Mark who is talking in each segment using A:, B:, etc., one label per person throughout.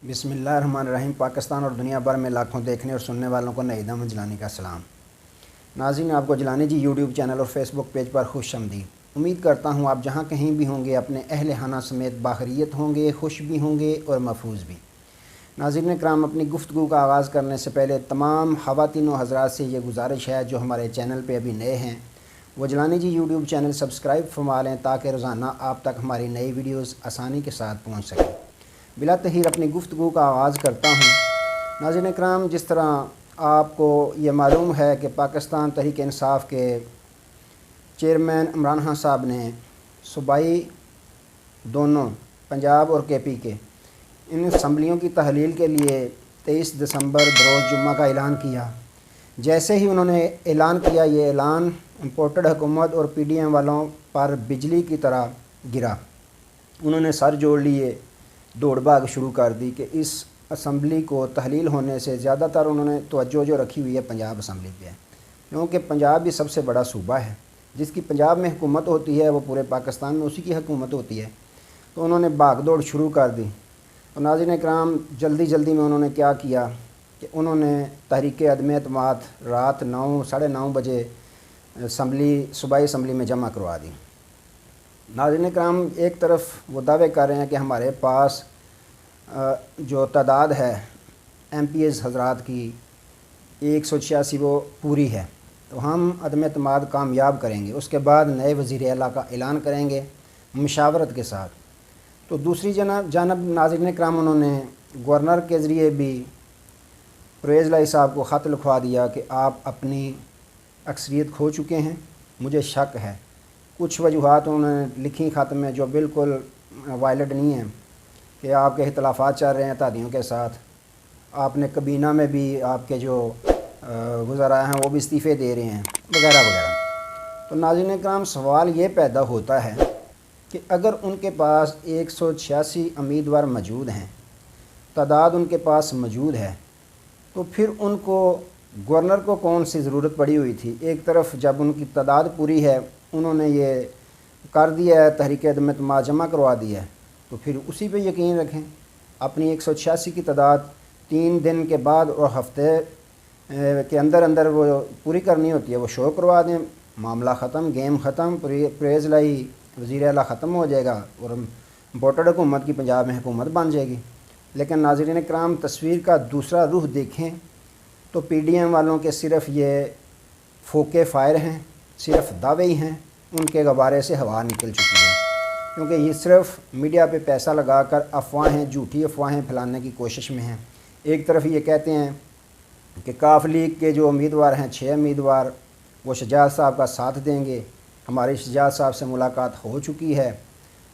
A: बिस्मिल्लाहिर्रहमानिर्रहीम। पाकिस्तान और दुनिया भर में लाखों देखने और सुनने वालों को नईद अहमद जिलानी का सलाम। नाज़रीन, आपको जिलानी जी यूट्यूब चैनल और फेसबुक पेज पर खुश आमदीद। उम्मीद करता हूँ आप जहाँ कहीं भी होंगे अपने अहल खाना समेत बाखैरियत होंगे, खुश भी होंगे और महफूज भी। नाज़रीन कराम, अपनी गुफ्तगू का आगाज़ करने से पहले तमाम ख़वातीन व हज़रात से ये गुजारिश है जो हमारे चैनल पर अभी नए हैं वो जिलानी जी यूट्यूब चैनल सब्सक्राइब फरमा लें ताकि रोज़ाना आप तक हमारी नई वीडियोज़ आसानी के साथ पहुँच सकें। बिला तहीर अपनी गुफ्तगू का आगाज़ करता हूँ। नाज़रीन कराम, जिस तरह आपको ये मालूम है कि पाकिस्तान तहरीक इंसाफ के चेयरमैन इमरान खान साहब ने सूबाई दोनों पंजाब और केपी के इन असम्बलियों की तहलील के लिए 23 दिसंबर बरोज़ जुम्मा का ऐलान किया। जैसे ही उन्होंने ऐलान किया, ये ऐलान इम्पोर्टेड हुकूमत और PDM वालों पर बिजली की तरह गिरा। उन्होंने सर जोड़ लिए, दौड़ भाग शुरू कर दी कि इस असम्बली को तहलील होने से ज़्यादातर उन्होंने तवज्जो जो रखी हुई है पंजाब असम्बली पे है, क्योंकि पंजाब भी सबसे बड़ा सूबा है। जिसकी पंजाब में हुकूमत होती है वो पूरे पाकिस्तान में उसी की हुकूमत होती है। तो उन्होंने भाग दौड़ शुरू कर दी। तो नाज़रीन कराम, जल्दी जल्दी में उन्होंने क्या किया कि उन्होंने तहरीक अदम एतमाद रात 9 साढ़े 9 बजे सूबाई असम्बली में जमा करवा दी। नाज़रीन कराम, एक तरफ वो दावे कर रहे हैं कि हमारे पास जो तादाद है MPs हज़रात की 186 वो पूरी है, तो हम अदम एतमाद कामयाब करेंगे। उसके बाद नए वज़ीर आला का ऐलान करेंगे मुशावरत के साथ। तो दूसरी जानब नाज़रीन कराम, उन्होंने गवर्नर के ज़रिए भी परवेज़ लाई साहब को ख़त लिखवा दिया कि आप अपनी अक्सरियत खो चुके हैं। मुझे शक है कुछ वजूहात उन्होंने लिखी ख़त में जो बिल्कुल वायलेट नहीं है कि आपके इख्तलाफात चल रहे हैं तादियों के साथ। आपने कबीना में भी आपके जो वज़रा हैं वो भी इस्तीफ़े दे रहे हैं वगैरह वगैरह। तो नाज़रीन कराम, सवाल ये पैदा होता है कि अगर उनके पास 186 उम्मीदवार मौजूद हैं, तादाद उनके पास मौजूद है, तो फिर उनको गवर्नर को कौन सी ज़रूरत पड़ी हुई थी। एक तरफ जब उनकी तादाद पूरी है, उन्होंने ये कर दिया है, तहरीक अदम एतमाद जमा करवा दिया है, तो फिर उसी पे यकीन रखें। अपनी 186 की तादाद 3 दिन के बाद और हफ्ते के अंदर अंदर वो पूरी करनी होती है, वो शो करवा दें, मामला ख़त्म, गेम ख़त्म, परवेज़ लाई वज़ीर आला ख़त्म हो जाएगा और इम्पोर्टेड हुकूमत की पंजाब में हुकूमत बन जाएगी। लेकिन नाज़रीन कराम, तस्वीर का दूसरा रुख देखें तो PDM वालों के सिर्फ़ ये फोके फ़ायर हैं, सिर्फ़ दावे ही हैं, उनके गबारे से हवा निकल चुकी है। क्योंकि ये सिर्फ़ मीडिया पे पैसा लगाकर अफवाहें, झूठी अफवाहें फैलाने की कोशिश में हैं। एक तरफ ये कहते हैं कि काफ लीग के जो उम्मीदवार हैं 6 उम्मीदवार वो शजात साहब का साथ देंगे। हमारी शजात साहब से मुलाकात हो चुकी है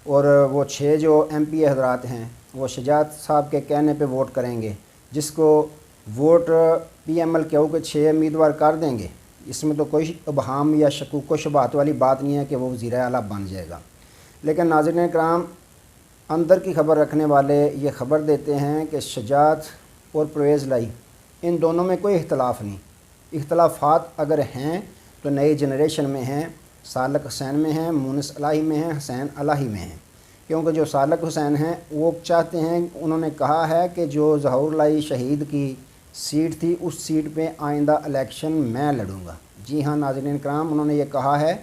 A: और वो 6 जो MP हज़रात हैं वो शजात साहब के कहने पे वोट करेंगे, जिसको वोट PMLQ के 6 उम्मीदवार कर देंगे। इसमें तो कोई अबहाम या शकूक व शुबहात वाली बात नहीं है कि वो वज़ीर आला बन जाएगा। लेकिन नाज़रीन कराम, अंदर की खबर रखने वाले ये ख़बर देते हैं कि शजात और परवेज़ लाई इन दोनों में कोई इख्तलाफ नहीं। इख्तलाफात अगर हैं तो नई जनरेशन में हैं, सालक हुसैन में हैं, मुनिस अलाही में हैं, हुसैन अलाही में हैं। क्योंकि जो सालक हुसैन हैं वो चाहते हैं, उन्होंने कहा है कि जो ज़हूर लाई शहीद की सीट थी उस सीट पे आइंदा इलेक्शन मैं लड़ूंगा। जी हाँ नाज़रीन कराम, उन्होंने ये कहा है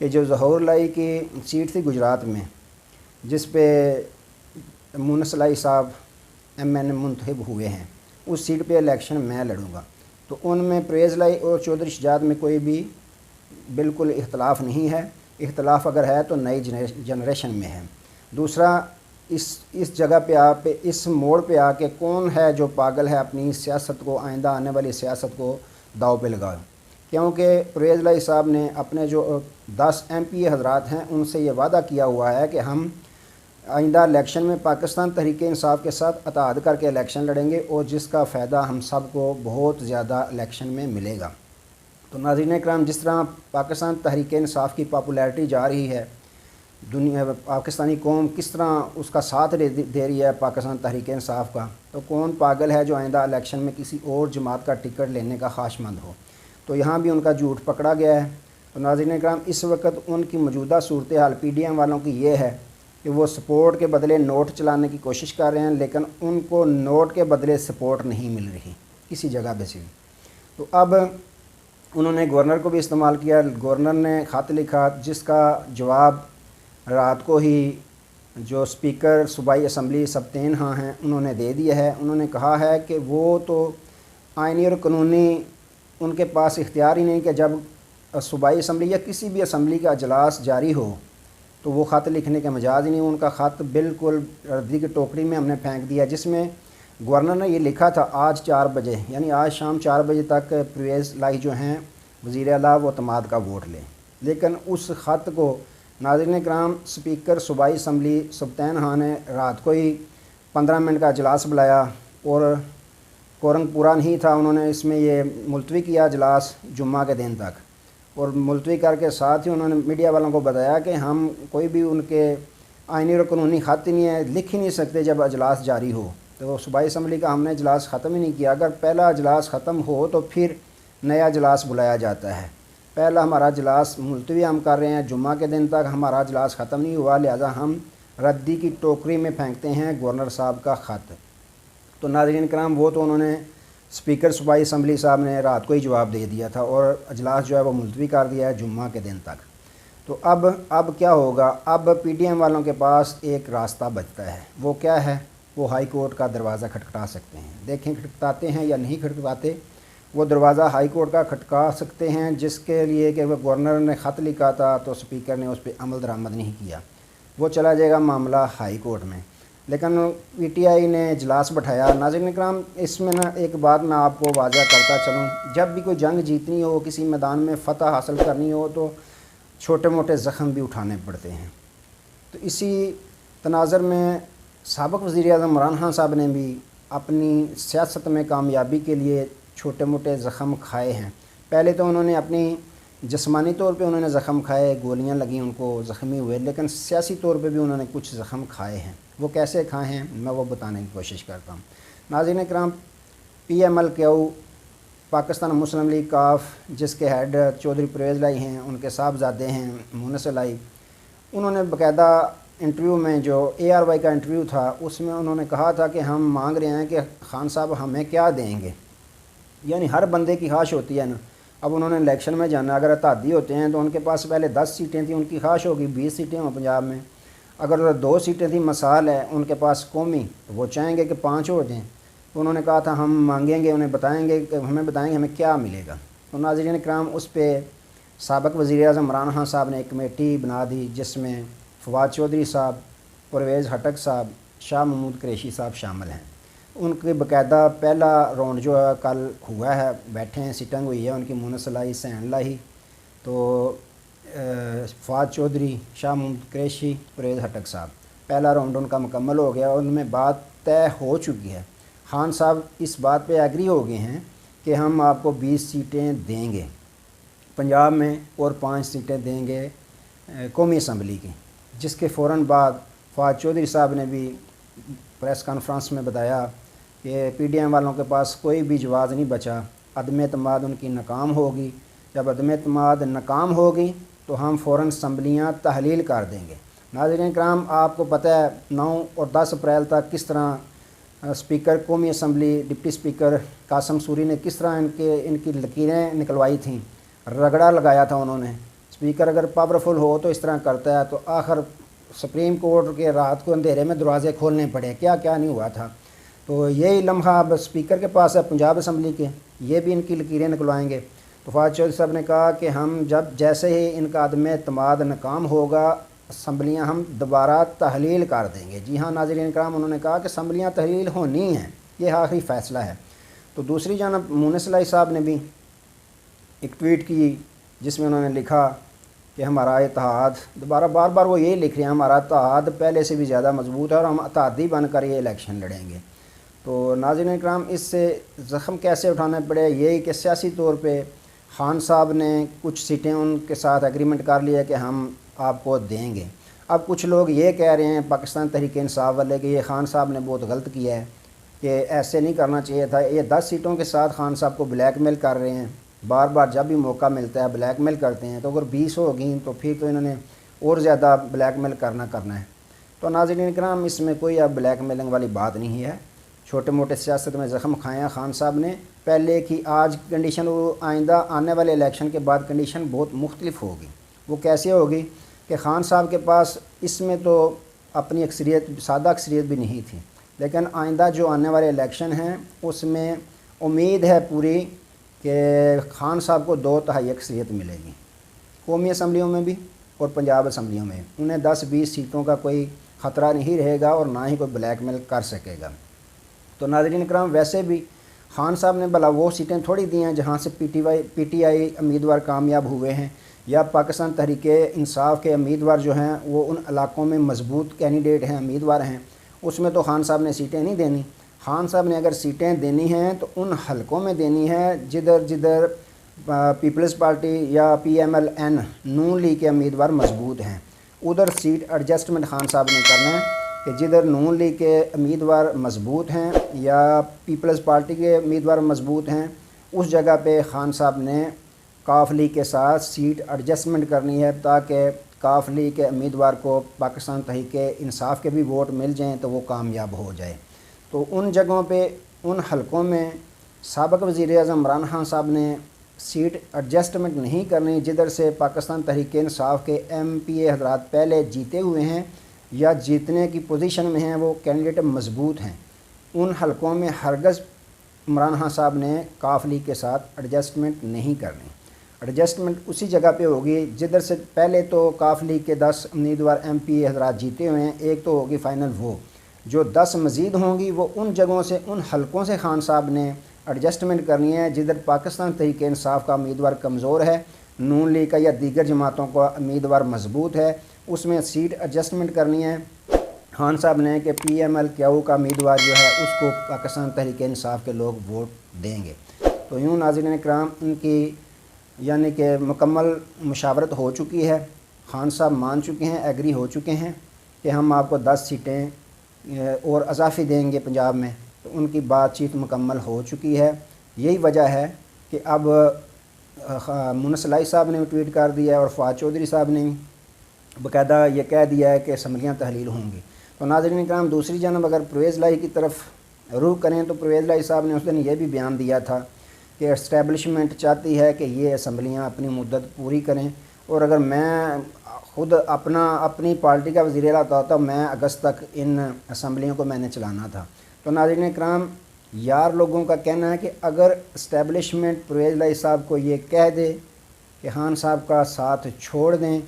A: कि जो ज़हूर लाई की सीट थी गुजरात में, जिस पे मुनिस अलाही साहब MN मुंतखब हुए हैं, उस सीट पे इलेक्शन मैं लड़ूंगा। तो उनमें परवेज़ लाई और चौधरी शजात में कोई भी बिल्कुल इख्तलाफ नहीं है। इख्तलाफ अगर है तो नई जनरेशन में है। दूसरा, इस जगह पे इस मोड़ पे आके कौन है जो पागल है अपनी सियासत को, आइंदा आने वाली सियासत को दाव पे लगाए। क्योंकि परवेज़ लाई साहब ने अपने जो 10 MP हज़रात हैं उनसे ये वादा किया हुआ है कि हम आइंदा इलेक्शन में पाकिस्तान तहरीक इंसाफ के साथ अताद करके इलेक्शन लड़ेंगे और जिसका फ़ायदा हम सब को बहुत ज़्यादा इलेक्शन में मिलेगा। तो नाज़रीन कराम, जिस तरह पाकिस्तान तहरीक इंसाफ की पॉपुलैरिटी जा रही है, दुनिया पाकिस्तानी कौम किस तरह उसका साथ दे रही है पाकिस्तान तहरीक इंसाफ का, तो कौन पागल है जो आइंदा इलेक्शन में किसी और जमात का टिकट लेने का ख्वाहिशमंद हो। तो यहाँ भी उनका झूठ पकड़ा गया है। तो नाज़रीन कराम, इस वक्त उनकी मौजूदा सूरत हाल PDM वालों की ये है कि वो सपोर्ट के बदले नोट चलाने की कोशिश कर रहे हैं, लेकिन उनको नोट के बदले सपोर्ट नहीं मिल रही किसी जगह पे से भी। तो अब उन्होंने गवर्नर को भी इस्तेमाल किया। गवर्नर ने ख़त लिखा जिसका जवाब रात को ही जो स्पीकर सूबाई असम्बली सबतैन खां हैं उन्होंने दे दिया है। उन्होंने कहा है कि वो तो आइनी और कानूनी उनके पास इख्तियार ही नहीं कि जब सूबाई असम्बली या किसी भी असम्बली का अजलास जारी हो तो वो ख़त लिखने का मजाज ही नहीं। उनका ख़त बिल्कुल रद्दी की टोकरी में हमने फेंक दिया, जिसमें गवर्नर ने ये लिखा था आज 4 बजे यानी आज शाम 4 बजे तक परवेज़ इलाही जो हैं वज़ीर आला वो तमाद का वोट लें। लेकिन उस ख़त को नाज़रीन कराम स्पीकर सूबाई असम्बली सबतैन खां ने रात को ही 15 मिनट का अजलास बुलाया और कोरंग पूरा नहीं था। उन्होंने इसमें ये मुलतवी किया अजलास जुम्मा के दिन तक, और मुलतवी करके साथ ही उन्होंने मीडिया वालों को बताया कि हम कोई भी उनके आइनी और कानूनी ख़त नहीं है, लिख ही नहीं सकते जब अजलास जारी हो। तो सूबाई असम्बली का हमने अजलास ख़त्म ही नहीं किया। अगर पहला अजलास ख़त्म हो तो फिर नया अजलास बुलाया जाता है। पहला हमारा अजलास मुलतवी हम कर रहे हैं, जुम्मा के दिन तक हमारा अजलास ख़त्म नहीं हुआ, लिहाजा हम रद्दी की टोकरी में फेंकते हैं गवर्नर साहब का ख़त। तो नाज़रीन कराम वो तो उन्होंने स्पीकर सूबाई असम्बली साहब ने रात को ही जवाब दे दिया था और अजलास जो है वो मुलतवी कर दिया है जुम्मा के दिन तक। तो अब क्या होगा? अब PTM वालों के पास एक रास्ता बचता है। वो क्या है? वो हाई कोर्ट का दरवाज़ा खटखटा सकते हैं। देखें खटखटाते हैं या नहीं खटखटाते। वो दरवाज़ा हाई कोर्ट का खटका सकते हैं, जिसके लिए कि वह गवर्नर ने ख़त लिखा था तो स्पीकर ने उस पर अमल दरामद नहीं किया। वो चला जाएगा मामला हाई कोर्ट में। लेकिन PTI ने इजलास बैठाया। नाज़रीन कराम इसमें ना एक बात मैं आपको वाज़ा करता चलूँ, जब भी कोई जंग जीतनी हो, किसी मैदान में फ़तह हासिल करनी हो तो छोटे मोटे ज़ख़म भी उठाने पड़ते हैं। तो इसी तनाज़र में साबिक़ वज़ीर-ए-आज़म इमरान खान साहब ने भी अपनी सियासत में कामयाबी के लिए छोटे मोटे ज़ख़म खाए हैं। पहले तो उन्होंने अपनी जिस्मानी तौर पे उन्होंने ज़ख़म खाए, गोलियां लगी, उनको ज़ख्मी हुए, लेकिन सियासी तौर पे भी उन्होंने कुछ ज़ख़म खाए हैं। वो कैसे खाए हैं मैं वो बताने की कोशिश करता हूँ। नाज़रीन कराम PMLQ पाकिस्तान मुस्लिम लीग काफ जिसके हेड चौधरी परवेज़ इलाही हैं, उनके साहबजादे हैं मुनस इलाही, उन्होंने बाकायदा इंटरव्यू में जो ARY का इंटरव्यू था उसमें उन्होंने कहा था कि हम मांग रहे हैं कि खान साहब हमें क्या देंगे। यानी हर बंदे की ख्वाहिश होती है ना। अब उन्होंने इलेक्शन में जाना, अगर अतादी होते हैं तो उनके पास पहले 10 सीटें थी, उनकी ख्वाहिश होगी 20 सीटें हों पंजाब में। अगर 2 सीटें थी मसाल है उनके पास कौमी, तो वो चाहेंगे कि 5 हो जाएँ। तो उन्होंने कहा था हम मांगेंगे, उन्हें बताएंगे कि हमें बताएंगे हमें क्या मिलेगा। तो नाज़रीन कराम उस पर साबिक़ वज़ीर-ए-आज़म इमरान खान साहब ने एक कमेटी बना दी जिसमें फवाद चौधरी साहब, परवेज़ हटक साहब, शाह महमूद कुरैशी साहब शामिल हैं। उनके बाकायदा पहला राउंड जो है कल हुआ है, बैठे हैं, सिटिंग हुई है उनकी मुनस इलाही, सैन इलाही, तो फवाद चौधरी, शाह महमूद कुरैशी, परवेज़ हटक साहब, पहला राउंड उनका मुकम्मल हो गया और उनमें बात तय हो चुकी है। खान साहब इस बात पे एग्री हो गए हैं कि हम आपको 20 सीटें देंगे पंजाब में और 5 सीटें देंगे कौमी असम्बली की। जिसके फ़ौरन बाद फवाद चौधरी साहब ने भी प्रेस कॉन्फ्रेंस में बताया कि PDM वालों के पास कोई भी जवाब नहीं बचा, अदम एतमाद उनकी नाकाम होगी। जब अदम एतमाद नाकाम होगी तो हम फ़ौरन असम्बलियाँ तहलील कर देंगे। नाज़रीन कराम आपको पता है 9 और 10 अप्रैल तक किस तरह स्पीकर कौमी assembly deputy speaker Qasim Suri ने किस तरह इनकी लकीरें निकलवाई थी, रगड़ा लगाया था उन्होंने। स्पीकर अगर पावरफुल हो तो इस तरह करता है। तो आखिर सुप्रीम कोर्ट के रात को अंधेरे में दरवाज़े खोलने पड़े, क्या क्या नहीं हुआ था। तो यही लम्हा अब स्पीकर के पास है पंजाब असम्बली के, ये भी इनकी लकीरें निकलवाएंगे। तो फवाद चौधरी साहब ने कहा कि हम जब जैसे ही इनका अदम एतमाद नाकाम होगा असम्बलियाँ हम दोबारा तहलील कर देंगे। जी हाँ नाज़रीन कराम, उन्होंने कहा कि असम्बलियाँ तहलील होनी हैं, ये आखिरी फ़ैसला है। तो दूसरी जानब मुनस इलाही साहब ने भी एक ट्वीट की जिसमें उन्होंने लिखा कि हमारा इत्तेहाद, दोबारा बार बार वो यही लिख रहे हैं, हमारा इत्तेहाद पहले से भी ज़्यादा मजबूत है और हम इत्तेहादी बनकर ये इलेक्शन लड़ेंगे। तो नाज़रीन कराम इससे ज़ख़म कैसे उठाने पड़े, यही कि सियासी तौर पे खान साहब ने कुछ सीटें उनके साथ एग्रीमेंट कर लिया कि हम आपको देंगे। अब कुछ लोग ये कह रहे हैं पाकिस्तान तहरीक-ए-इंसाफ वाले कि ये खान साहब ने बहुत गलत किया है, कि ऐसे नहीं करना चाहिए था। ये 10 सीटों के साथ खान साहब को ब्लैकमेल कर रहे हैं, बार बार जब भी मौका मिलता है ब्लैकमेल करते हैं। तो अगर 20 होगी तो फिर तो इन्होंने और ज़्यादा ब्लैकमेल करना है। तो नाज़रीन किराम, इसमें कोई अब ब्लैक मेलिंग वाली बात नहीं है। छोटे मोटे सियासत में ज़ख्म खाया खान साहब ने। पहले की आज कंडीशन, वो आइंदा आने वाले इलेक्शन के बाद कंडीशन बहुत मुख्तलिफ होगी। वो कैसे होगी कि खान साहब के पास इसमें तो अपनी अक्सरियत, सादा अक्सरियत भी नहीं थी, लेकिन आइंदा जो आने वाले इलेक्शन हैं उसमें उम्मीद है पूरी कि खान साहब को 2/3 अक्सरियत मिलेगी, कौमी असम्बलियों में भी और पंजाब असम्बलियों में। उन्हें 10-20 सीटों का कोई ख़तरा नहीं रहेगा और ना ही कोई ब्लैकमेल कर सकेगा। तो नाज़रीन इकराम, वैसे भी खान साहब ने भला वो सीटें थोड़ी दी हैं जहाँ से पीटीआई उम्मीदवार कामयाब हुए हैं, या पाकिस्तान तहरीक इंसाफ के उम्मीदवार जो हैं वो उन इलाकों में मजबूत कैंडिडेट हैं, उम्मीदवार हैं, उसमें तो खान साहब ने सीटें नहीं देनी। खान साहब ने अगर सीटें देनी हैं तो उन हलकों में देनी है जिधर जिधर पीपल्स पार्टी या PMLN नून लीग के उम्मीदवार मजबूत हैं, उधर सीट एडजस्टमेंट खान साहब ने करना है कि जिधर नून लीग के उम्मीदवार मजबूत हैं या पीपल्स पार्टी के उम्मीदवार मजबूत हैं, उस जगह पे खान साहब ने काफ लीग के साथ सीट एडजस्टमेंट करनी है ताकि काफ लीग के उम्मीदवार को पाकिस्तान तहरीक इंसाफ के भी वोट मिल जाएँ तो वो कामयाब हो जाए। तो उन जगहों पे, उन हलकों में साबिक़ वज़ीर-ए-आज़म इमरान खान साहब ने सीट एडजस्टमेंट नहीं करनी जिधर से पाकिस्तान तहरीक इंसाफ के MPA हज़रात पहले जीते हुए हैं या जीतने की पोजीशन में हैं, वो कैंडिडेट मजबूत हैं। उन हलकों में हरगज़ इमरान खान साहब ने काफ लीग के साथ एडजस्टमेंट नहीं करनी। एडजस्टमेंट उसी जगह पे होगी जिधर से पहले तो काफ लीग के 10 उम्मीदवार MPA हज़रात जीते हुए हैं, एक तो होगी फ़ाइनल, वो जो 10 मज़ीद होंगी वो उन जगहों से, उन हलकों से खान साहब ने एडजस्टमेंट करनी है जिधर पाकिस्तान तहरीक इंसाफ का उम्मीदवार कमज़ोर है, नून लीग का या दीगर जमातों का उम्मीदवार मजबूत है, उसमें सीट एडजस्टमेंट करनी है खान साहब ने कि PMLQ का उम्मीदवार जो है उसको पाकिस्तान तहरीक इंसाफ के लोग वोट देंगे। तो यूँ नाज़रीन इकराम, उनकी यानी कि मुकम्मल मुशावरत हो चुकी है, खान साहब मान चुके हैं, एग्री हो चुके हैं कि हम आपको 10 सीटें और अजाफ़ी देंगे पंजाब में। तो उनकी बातचीत मुकम्मल हो चुकी है। यही वजह है कि अब मुनस लाई साहब ने ट्वीट कर दिया है और फवाद चौधरी साहब ने बाकायदा ये कह दिया है कि असम्बलियाँ तहलील होंगी। तो नाज़रीन इकराम, दूसरी जानब अगर परवेज़ लाई की तरफ रुख करें तो परवेज़ लाई साहब ने उस दिन ये भी बयान दिया था कि एस्टैब्लिशमेंट चाहती है कि ये असम्बलियाँ अपनी मुद्दत पूरी करें, और अगर मैं ख़ुद अपनी पार्टी का वज़ीर आला होता तो मैं अगस्त तक इन असम्बलियों को मैंने चलाना था। तो नाज़रीन इकराम, यार लोगों का कहना है कि अगर इस्टेब्लिशमेंट परवेज़ लाई साहब को ये कह दे कि खान साहब का साथ छोड़ दें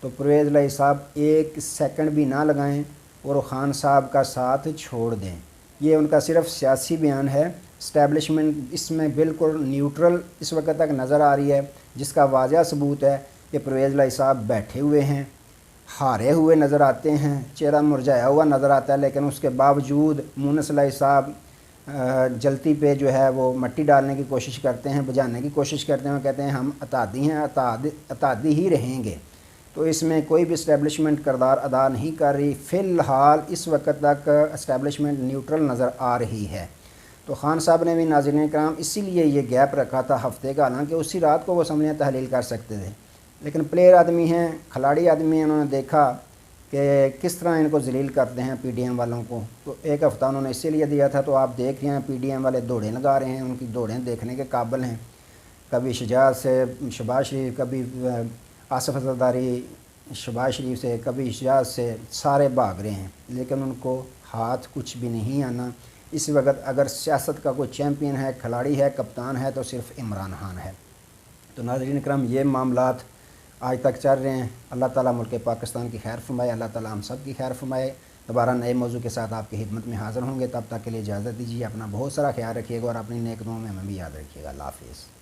A: तो परवेज़ लाई साहब 1 सेकंड भी ना लगाएं और खान साहब का साथ छोड़ दें। ये उनका सिर्फ सियासी बयान है। इस्टेब्लिशमेंट इसमें बिल्कुल न्यूट्रल इस वक्त तक नज़र आ रही है, जिसका वाज़ह सबूत है कि परवेज़ लाई साहब बैठे हुए हैं, हारे हुए नज़र आते हैं, चेहरा मुरझाया हुआ नज़र आता है, लेकिन उसके बावजूद मुनस लाई साहब जलती पे जो है वो मट्टी डालने की कोशिश करते हैं, बुझाने की कोशिश करते हैं, कहते हैं हम अतादी हैं, अतादी ही रहेंगे। तो इसमें कोई भी इस्टेब्लिशमेंट किरदार अदा नहीं कर रही। फ़िलहाल इस वक्त तक इस्टेब्लिशमेंट न्यूट्रल नज़र आ रही है। तो खान साहब ने भी नाज़रीन इकराम इसीलिए ये गैप रखा था हफ्ते का, हालांकि उसी रात को वो असम्बलियाँ तहलील कर सकते थे, लेकिन प्लेयर आदमी हैं, खिलाड़ी आदमी हैं, उन्होंने देखा कि किस तरह इनको जलील करते हैं PDM वालों को। तो एक हफ़्ता उन्होंने इसीलिए दिया था। तो आप देख रहे हैं PDM वाले दौड़ें लगा रहे हैं, उनकी दौड़ें देखने के काबिल हैं। कभी शजात से शहबाज शरीफ, कभी आसिफ ज़रदारी शहबाज शरीफ से, कभी शजात से, सारे भाग रहे हैं, लेकिन उनको हाथ कुछ भी नहीं आना। इस वक्त अगर सियासत का कोई चैम्पियन है, खिलाड़ी है, कप्तान है तो सिर्फ इमरान खान है। तो नाज़रीन इकराम, ये मामलात आज तक चल रहे हैं। अल्लाह ताला मुल्क पाकिस्तान की खैर फरमाए, अल्लाह ताला हम सब की खैर फरमाए। दोबारा नए मौजू के साथ आपकी खिदमत में हाज़िर होंगे, तब तक के लिए इजाज़त दीजिए। अपना बहुत सारा ख्याल रखिएगा और अपनी नेक दुआओं में हमें भी याद रखिएगा। अल्लाह हाफ़िज़।